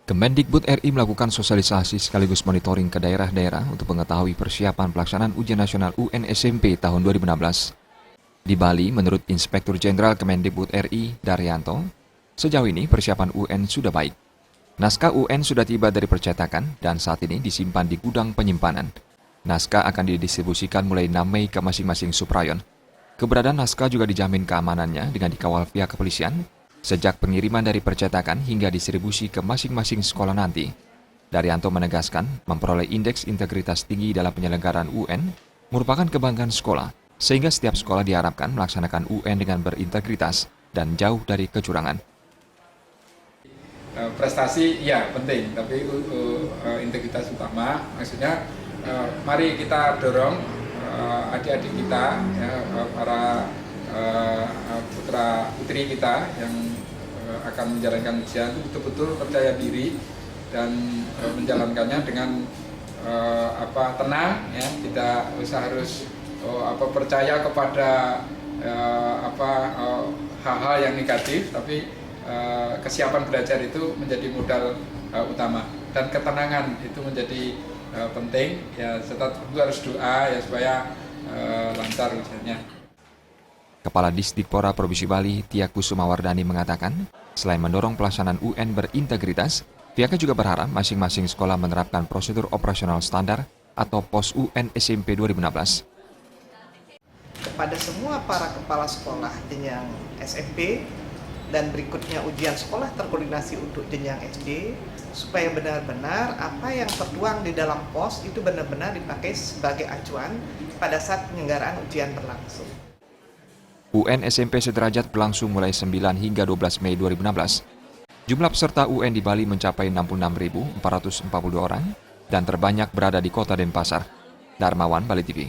Kemendikbud RI melakukan sosialisasi sekaligus monitoring ke daerah-daerah untuk mengetahui persiapan pelaksanaan ujian nasional UN SMP tahun 2016. Di Bali, menurut Inspektur Jenderal Kemendikbud RI, Daryanto, sejauh ini persiapan UN sudah baik. Naskah UN sudah tiba dari percetakan dan saat ini disimpan di gudang penyimpanan. Naskah akan didistribusikan mulai 6 Mei ke masing-masing subrayon. Keberadaan naskah juga dijamin keamanannya dengan dikawal pihak kepolisian, sejak pengiriman dari percetakan hingga distribusi ke masing-masing sekolah nanti. Daryanto menegaskan, memperoleh indeks integritas tinggi dalam penyelenggaraan UN merupakan kebanggaan sekolah, sehingga setiap sekolah diharapkan melaksanakan UN dengan berintegritas dan jauh dari kecurangan. Prestasi ya penting, tapi integritas utama. Maksudnya mari kita dorong adik-adik kita, ya, para putra putri kita yang akan menjalankan ujian itu betul-betul percaya diri dan menjalankannya dengan tenang, ya. Tidak usah harus percaya kepada hal-hal yang negatif, tapi kesiapan belajar itu menjadi modal utama, dan ketenangan itu menjadi penting, ya. Serta tentu harus doa, ya, supaya lancar ujiannya. Kepala Disdikpora Provinsi Bali, Tia Kusumawardani mengatakan, selain mendorong pelaksanaan UN berintegritas, pihaknya juga berharap masing-masing sekolah menerapkan prosedur operasional standar atau POS UN SMP 2016. Kepada semua para kepala sekolah jenjang SMP dan berikutnya ujian sekolah terkoordinasi untuk jenjang SD, supaya benar-benar apa yang tertuang di dalam POS itu benar-benar dipakai sebagai acuan pada saat penyelenggaraan ujian berlangsung. UN SMP sederajat berlangsung mulai 9 hingga 12 Mei 2016. Jumlah peserta UN di Bali mencapai 66.442 orang dan terbanyak berada di kota Denpasar. Darmawan, Bali TV.